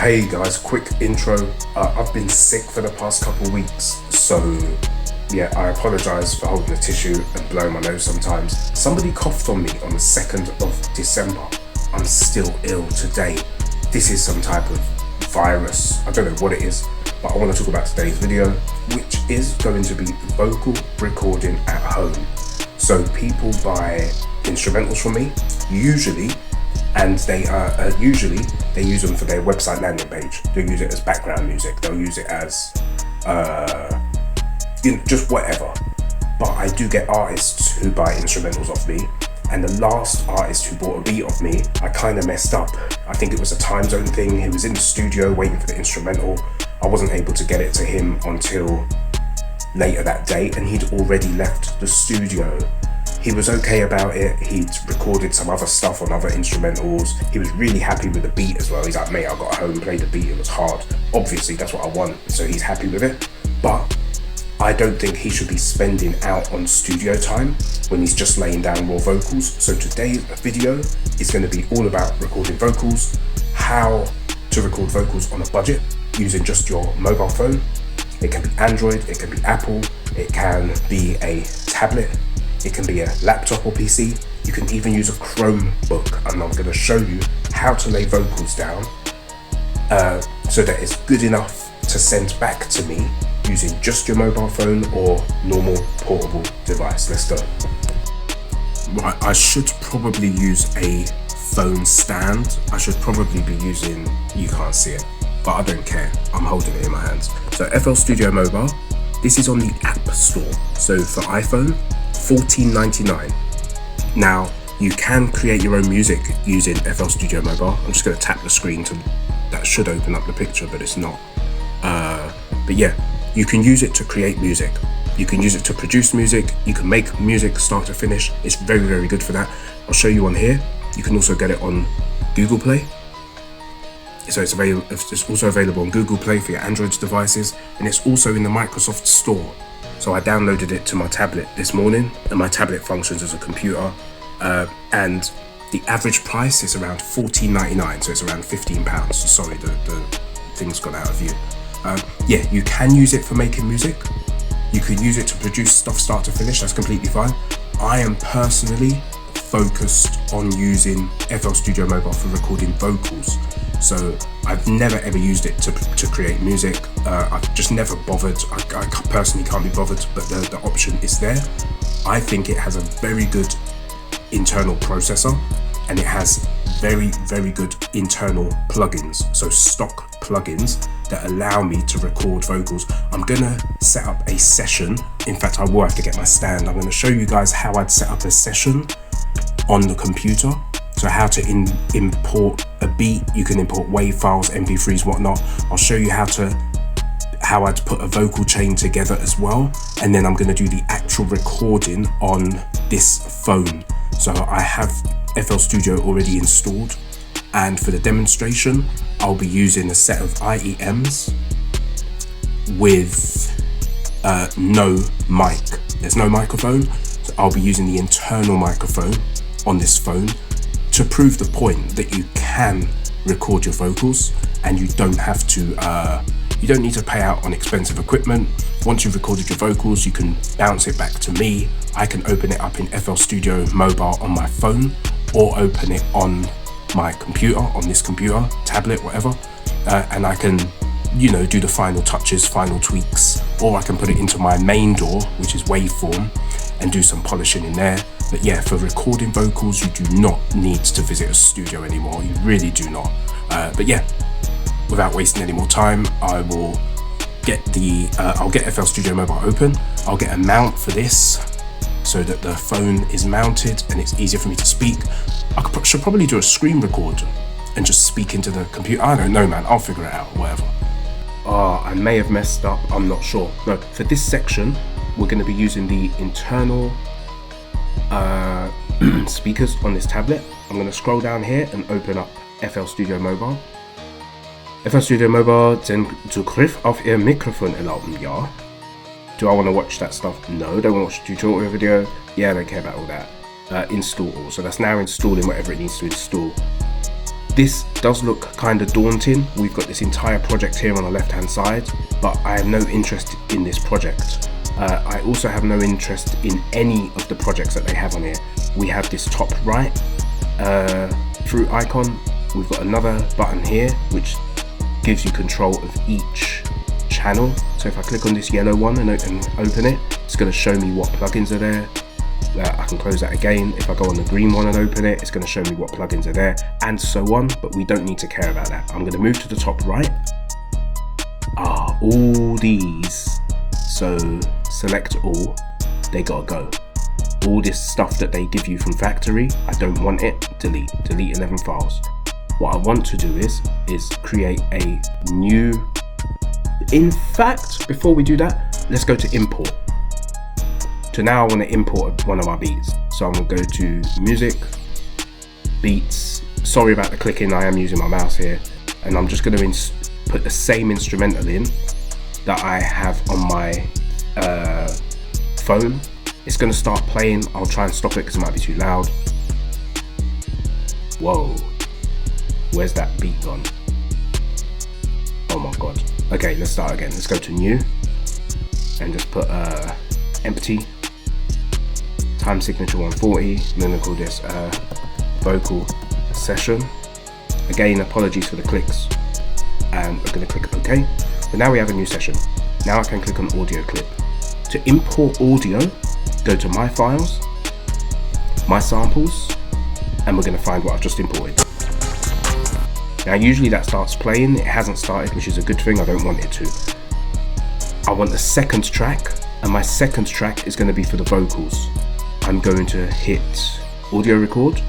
Hey guys, quick intro. I've been sick for the past couple of weeks, so yeah, I apologise for holding a tissue and blowing my nose sometimes. Somebody coughed on me on the 2nd of December. I'm still ill today. This is some type of virus. I don't know what it is, but I want to talk about today's video, which is going to be vocal recording at home. So people buy instrumentals from me, usually, and they use them for their website landing page. They'll use it as background music. They'll use it as just whatever. But I do get artists who buy instrumentals off me, and the last artist who bought a beat off me, I kind of messed up. I think it was a time zone thing. He was in the studio waiting for the instrumental. I wasn't able to get it to him until later that day, and he'd already left the studio. He was okay about it. He'd recorded some other stuff on other instrumentals. He was really happy with the beat as well. He's like, mate, I got home, played the beat, it was hard. Obviously, that's what I want, so he's happy with it. But I don't think he should be spending out on studio time when he's just laying down raw vocals. So today's video is going to be all about recording vocals, how to record vocals on a budget using just your mobile phone. It can be Android, it can be Apple, it can be a tablet, it can be a laptop or PC. You can even use a Chromebook, and I'm going to show you how to lay vocals down so that it's good enough to send back to me using just your mobile phone or normal portable device. Let's go. Right, I should probably use a phone stand. I should probably be using, you can't see it, but I don't care. I'm holding it in my hands. So FL Studio Mobile, this is on the App Store. So for iPhone, $14.99. Now, you can create your own music using FL Studio Mobile. I'm just going to tap the screen that should open up the picture, but it's not. But yeah, you can use it to create music. You can use it to produce music. You can make music start to finish. It's very, very good for that. I'll show you on here. You can also get it on Google Play. So it's also available on Google Play for your Android devices, and it's also in the Microsoft Store. So I downloaded it to my tablet this morning, and my tablet functions as a computer, and the average price is around $14.99, so it's around £15. Sorry, the thing's gone out of view. Yeah, you can use it for making music. You can use it to produce stuff start to finish, that's completely fine. I am personally focused on using FL Studio Mobile for recording vocals. So I've never ever used it to create music. I've just never bothered. I personally can't be bothered, but the option is there. I think it has a very good internal processor, and it has very, very good internal plugins. So stock plugins that allow me to record vocals. I'm gonna set up a session. In fact, I will have to get my stand. I'm gonna show you guys how I'd set up a session on the computer. So how to import a beat. You can import WAV files, MP3s, whatnot. I'll show you how I'd put a vocal chain together as well. And then I'm gonna do the actual recording on this phone. So I have FL Studio already installed. And for the demonstration, I'll be using a set of IEMs with no mic. There's no microphone, so I'll be using the internal microphone on this phone to prove the point that you can record your vocals and you don't have to, you don't need to pay out on expensive equipment. Once you've recorded your vocals, you can bounce it back to me. I can open it up in FL Studio Mobile on my phone, or open it on my computer, on this computer, tablet, whatever, and I can, do the final touches, final tweaks, or I can put it into my main DAW, which is waveform, and do some polishing in there. But yeah, for recording vocals, you do not need to visit a studio anymore. You really do not. But yeah, without wasting any more time, I will get I'll get FL Studio Mobile open. I'll get a mount for this so that the phone is mounted and it's easier for me to speak. I should probably do a screen record and just speak into the computer. I don't know, man. I'll figure it out, whatever. I may have messed up. I'm not sure. No, for this section, we're going to be using the internal speakers on this tablet. I'm going to scroll down here and open up FL Studio Mobile. FL Studio Mobile den Zugriff auf Ihr Mikrofon erlauben, ja. Do I want to watch that stuff? No. Don't want to watch a tutorial video? Yeah, I don't care about all that. Install all. So that's now installing whatever it needs to install. This does look kind of daunting. We've got this entire project here on the left hand side, but I have no interest in this project. I also have no interest in any of the projects that they have on here. We have this top right fruit icon. We've got another button here which gives you control of each channel. So if I click on this yellow one and open it, it's going to show me what plugins are there. I can close that again. If I go on the green one and open it, it's going to show me what plugins are there, and so on, but we don't need to care about that. I'm going to move to the top right. All these, so select all, they gotta go. All this stuff that they give you from factory, I don't want it. Delete 11 files. What I want to do is create a new, in fact, before we do that, let's go to import. So now I want to import one of my beats. So I'm going to go to music, beats. Sorry about the clicking, I am using my mouse here. And I'm just going to put the same instrumental in that I have on my phone. It's going to start playing. I'll try and stop it because it might be too loud. Whoa, where's that beat gone? Oh my god. Okay, let's start again. Let's go to new and just put empty. Time signature 140, and then we'll call this vocal session. Again, apologies for the clicks, and we're going to click OK. But now we have a new session. Now I can click on audio clip. To import audio, go to my files, my samples, and we're going to find what I've just imported. Now usually that starts playing. It hasn't started, which is a good thing. I don't want it to. I want a second track, and my second track is going to be for the vocals. I'm going to hit audio record,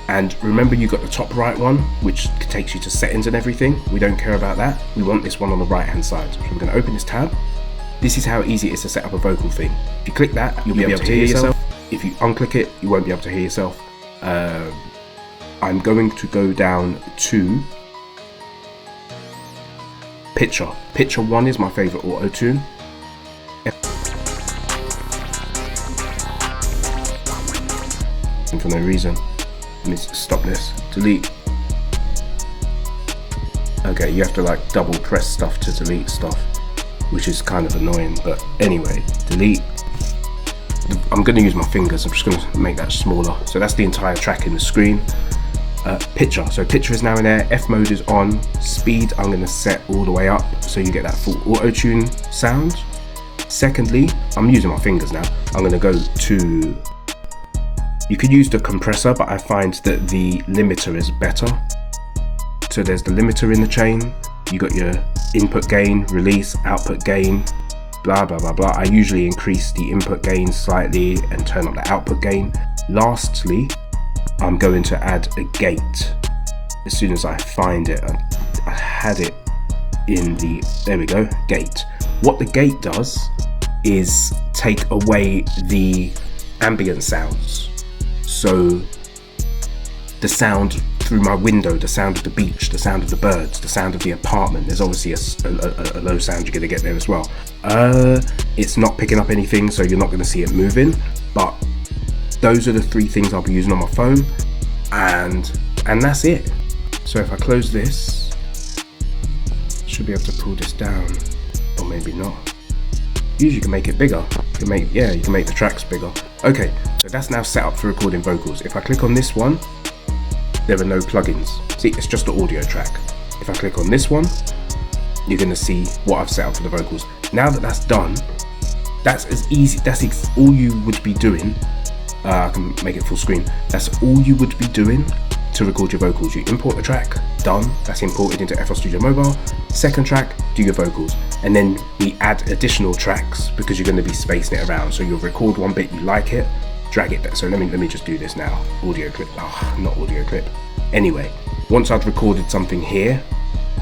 and remember you got the top right one which takes you to settings and everything. We don't care about that. We want this one on the right hand side. So we're going to open this tab. This is how easy it is to set up a vocal thing. If you click that, you'll be able to hear yourself. If you unclick it, you won't be able to hear yourself. I'm going to go down to Picture. Picture 1 is my favorite auto tune. For no reason. Let me stop this. Delete. Okay, you have to like double press stuff to delete stuff, which is kind of annoying, but anyway, delete. I'm going to use my fingers. I'm just going to make that smaller. So that's the entire track in the screen. Picture. So picture is now in there. F mode is on. Speed I'm going to set all the way up so you get that full auto tune sound. Secondly, I'm using my fingers now. I'm going to go to, you could use the compressor, but I find that the limiter is better. So there's the limiter in the chain. You got your input gain, release, output gain, blah blah blah blah. I usually increase the input gain slightly and turn up the output gain. Lastly, I'm going to add a gate. As soon as I find it, I had it in the, there we go, gate. What the gate does is take away the ambient sounds. So the sound through my window, the sound of the beach, the sound of the birds, the sound of the apartment, there's obviously a low sound you're going to get there as well. It's not picking up anything, so you're not going to see it moving, but those are the three things I'll be using on my phone, and that's it. So if I close this, I should be able to pull this down, or maybe not. Usually you can make it bigger. You can make the tracks bigger. Okay, so that's now set up for recording vocals. If I click on this one, there are no plugins. See, it's just the audio track. If I click on this one, you're gonna see what I've set up for the vocals. Now that that's done, that's as easy, that's all you would be doing. I can make it full screen. That's all you would be doing to record your vocals. You import the track, done, that's imported into FL Studio Mobile. Second track, do your vocals. And then we add additional tracks because you're gonna be spacing it around. So you'll record one bit, you like it, drag it. So let me just do this now. Audio clip, not audio clip. Anyway, once I've recorded something here,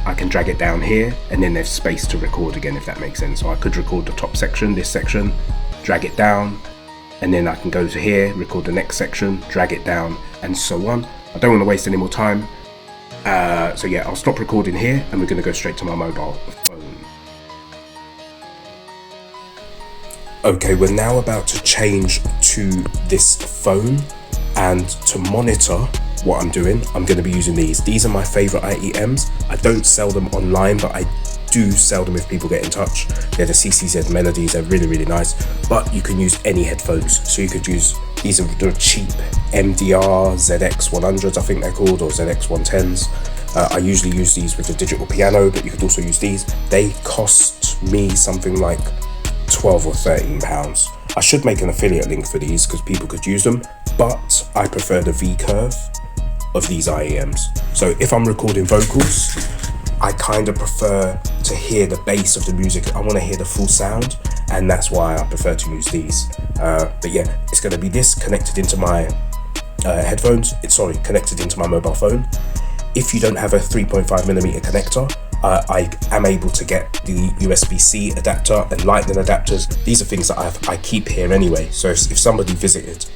I can drag it down here, and then there's space to record again, if that makes sense. So I could record the top section, this section, drag it down, and then I can go to here, record the next section, drag it down, and so on. I don't want to waste any more time. So yeah, I'll stop recording here, and we're gonna go straight to my mobile phone. Okay, we're now about to change to this phone, and to monitor what I'm doing, I'm going to be using these. These are my favorite IEMs. I don't sell them online, but I do sell them if people get in touch. They're the CCZ Melodies. They're really, really nice. But you can use any headphones. So you could use, these are the cheap MDR ZX100s, I think they're called, or ZX110s. I usually use these with the digital piano, but you could also use these. They cost me something like 12 or 13 pounds. I should make an affiliate link for these because people could use them, but I prefer the V curve of these IEMs. So if I'm recording vocals, I kind of prefer to hear the bass of the music. I want to hear the full sound, and that's why I prefer to use these. But yeah, it's going to be this connected into my headphones. Connected into my mobile phone. If you don't have a 3.5mm connector, I am able to get the USB-C adapter and lightning adapters. These are things that I keep here anyway. So if somebody visited,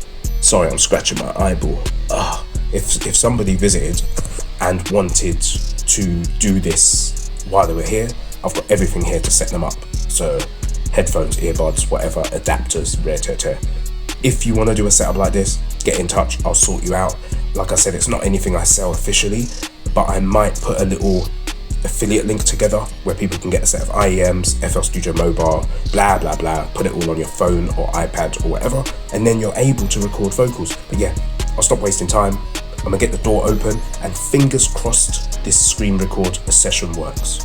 sorry, I'm scratching my eyeball. If somebody visited and wanted to do this while they were here, I've got everything here to set them up. So headphones, earbuds, whatever, adapters, rare tear. If you want to do a setup like this, get in touch, I'll sort you out. Like I said, it's not anything I sell officially, but I might put a little affiliate link together where people can get a set of IEMs, FL Studio Mobile, blah blah blah, put it all on your phone or iPad or whatever, and then you're able to record vocals. But yeah, I'll stop wasting time. I'm gonna get the door open, and fingers crossed this screen record session works.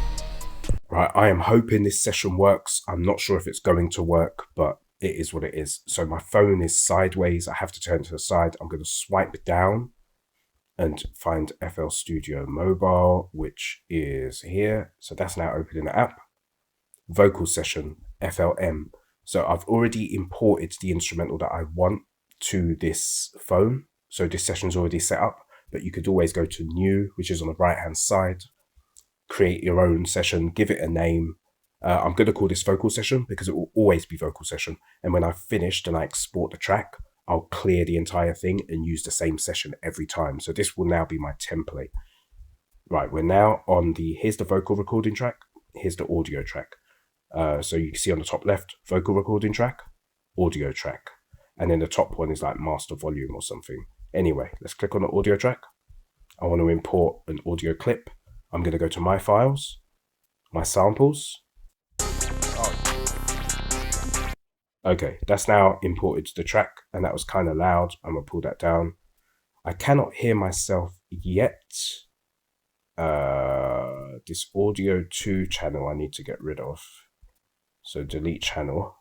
Right, I am hoping this session works. I'm not sure if it's going to work, but it is what it is. So my phone is sideways. I have to turn to the side. I'm going to swipe down and find FL Studio Mobile, which is here. So that's now opening the app. Vocal session, FLM. So I've already imported the instrumental that I want to this phone. So this session's already set up, but you could always go to new, which is on the right hand side, create your own session, give it a name. I'm going to call this vocal session because it will always be vocal session. And when I've finished and I export the track, I'll clear the entire thing and use the same session every time. So this will now be my template. Right, we're now on here's the vocal recording track. Here's the audio track. So you can see on the top left, vocal recording track, audio track. And then the top one is like master volume or something. Anyway, let's click on the audio track. I want to import an audio clip. I'm going to go to my files, my samples. Okay, that's now imported to the track, and that was kind of loud. I'm going to pull that down. I cannot hear myself yet. This audio 2 channel I need to get rid of. So delete channel.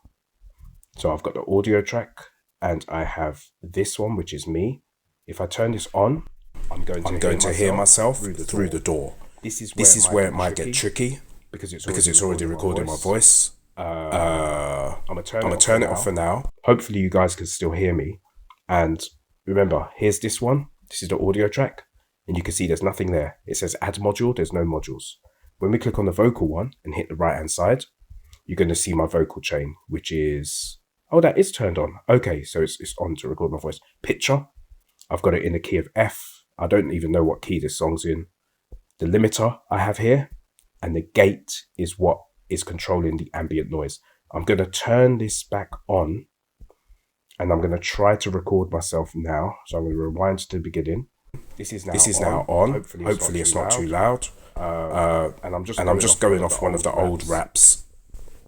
So I've got the audio track, and I have this one, which is me. If I turn this on, I'm going to hear myself through the door. This is where it might get tricky because it's already recording my voice. I'm gonna turn it off for now. Hopefully you guys can still hear me. And remember, here's this one. This is the audio track, and you can see there's nothing there. It says add module. There's no modules. When we click on the vocal one and hit the right hand side, you're going to see my vocal chain, which is, oh, that is turned on. Okay, so it's on to record my voice. Picture, I've got it in the key of F. I don't even know what key this song's in. The limiter I have here, and the gate is what is controlling the ambient noise. I'm going to turn this back on, and I'm going to try to record myself now. So I'm going to rewind to the beginning. This is now on. Hopefully it's not too loud. And I'm just going off one of the old raps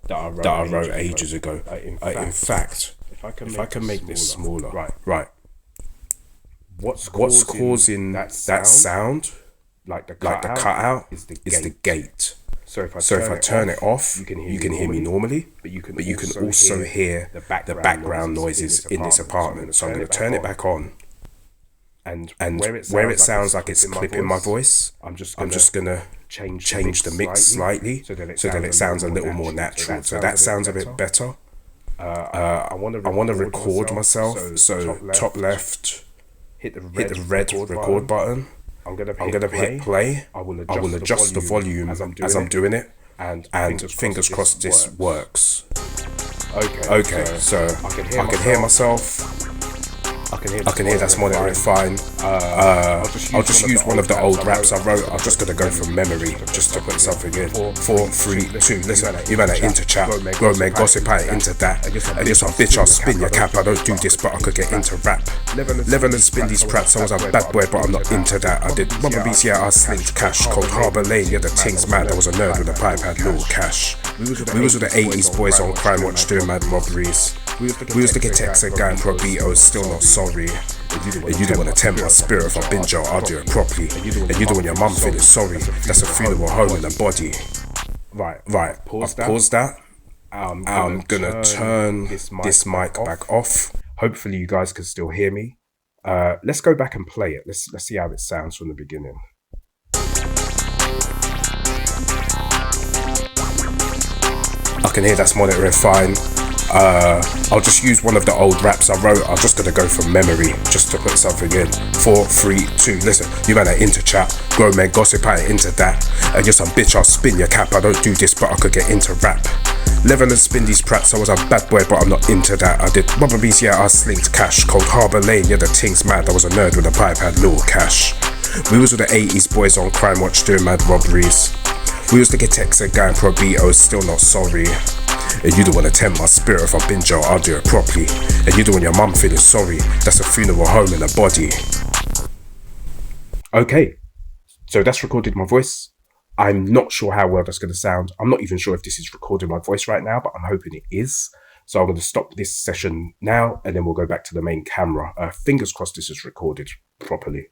that I wrote ages ago. In fact, if I can make this smaller, right. What's causing that sound? Like the cutout is the gate. So if I turn it off, you can hear me normally, but you can also hear the background noises in this apartment. So I'm going to turn it back on, and where it sounds like it's clipping my voice, I'm just going to change the mix slightly so that it sounds a little more natural. So that sounds a bit better. I want to record myself. So top left, hit the red record button. I'm gonna hit play. I will adjust the volume as I'm doing it, and fingers crossed this works. Okay, so I can hear myself. I can hear that's monitoring fine. I'll just use one of the old raps I wrote. I'm just gonna go from memory, just to put something in. 4, 3, 2, listen, you better into chat. Grown men gossip, I ain't into that. And just a bitch, I'll spin your cap. I don't do this, but I could get into rap. Level and spin these praps. I was a bad boy, but I'm not into that. I did rubber beats, yeah, I slinked cash. Cold Harbour Lane, yeah, the thing's mad. I was a nerd with a pipe, had little cash. We was with the 80s boys on Crime Watch doing mad robberies. We used to get texts and going pro beat, still not sorry. And you don't want to tempt my spirit. If I've been jail, I'll do it properly. And you don't want your mum feeling sorry. That's a funeral home in the body. Right, I've paused that. I'm gonna turn this mic back off. Hopefully you guys can still hear me. Let's go back and play it. Let's see how it sounds from the beginning. I can hear that's monitoring fine. I'll just use one of the old raps I wrote. I'm just gonna go from memory, just to put something in. 4, 3, 2, listen, you better into chat. Grown men gossip, I ain't into that. And just some bitch, I'll spin your cap. I don't do this, but I could get into rap. Level and spin these praps. I was a bad boy, but I'm not into that. I did rubber beats, yeah, I slinked cash. Cold Harbour Lane, yeah, the thing's mad. I was a nerd with a pipe, had little cash. We was with the 80s boys on Crime Watch doing mad robberies. We used to get texts and going pro beat, still not sorry. And you don't want to tempt my spirit. If I've been jail, I'll do it properly. And you don't want your mum feeling sorry. That's a funeral home in the body. Okay, so that's recorded my voice. I'm not sure how well that's going to sound. I'm not even sure if this is recording my voice right now, but I'm hoping it is. So I'm going to stop this session now, and then we'll go back to the main camera. Fingers crossed this is recorded properly.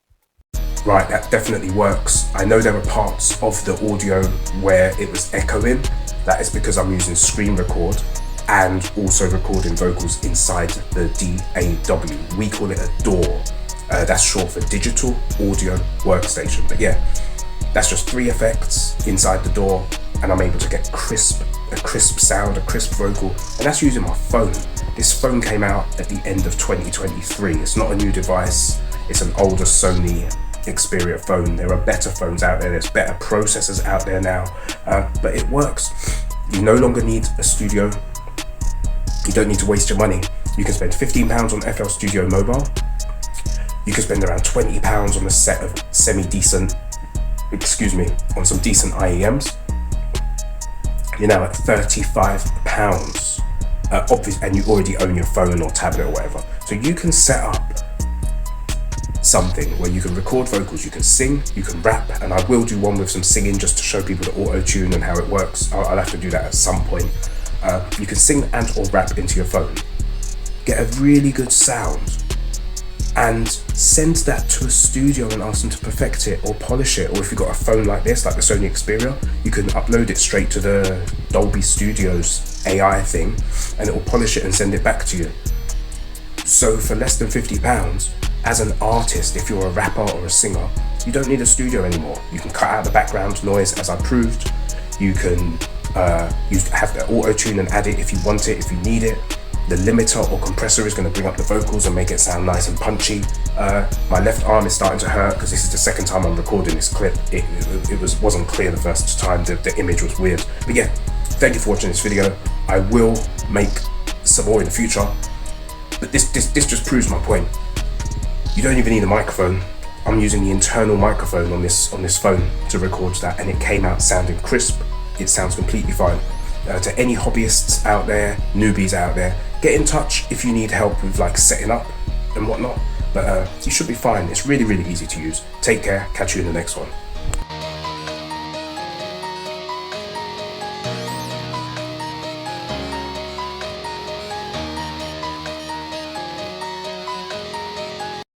Right, that definitely works. I know there were parts of the audio where it was echoing. That is because I'm using screen record and also recording vocals inside the DAW. We call it a DAW. That's short for Digital Audio Workstation. But yeah, that's just 3 effects inside the DAW, and I'm able to get a crisp sound, a crisp vocal, and that's using my phone. This phone came out at the end of 2023. It's not a new device. It's an older Sony Xperia phone. There are better phones out there. There's better processors out there now, but it works. You no longer need a studio. You don't need to waste your money. You can spend £15 on FL Studio Mobile. You can spend around £20 on a set of on some decent IEMs. You're now at £35, and you already own your phone or tablet or whatever. So you can set up something where you can record vocals, you can sing, you can rap, and I will do one with some singing just to show people the auto-tune and how it works. I'll have to do that at some point. You can sing and or rap into your phone, get a really good sound, and send that to a studio and ask them to perfect it or polish it. Or if you've got a phone like this, like the Sony Xperia, you can upload it straight to the Dolby Studios AI thing, and it will polish it and send it back to you. So for less than £50, as an artist, if you're a rapper or a singer, you don't need a studio anymore. You can cut out the background noise, as I proved. You can have the auto-tune and add it if you want it, if you need it. The limiter or compressor is going to bring up the vocals and make it sound nice and punchy. My left arm is starting to hurt because this is the second time I'm recording this clip. It wasn't clear the first time. The image was weird. But yeah, thank you for watching this video. I will make some more in the future. But this just proves my point. You don't even need a microphone. I'm using the internal microphone on this phone to record that, and it came out sounding crisp. It sounds completely fine. To any hobbyists out there, newbies out there, get in touch if you need help with like setting up and whatnot. But you should be fine. It's really, really easy to use. Take care. Catch you in the next one.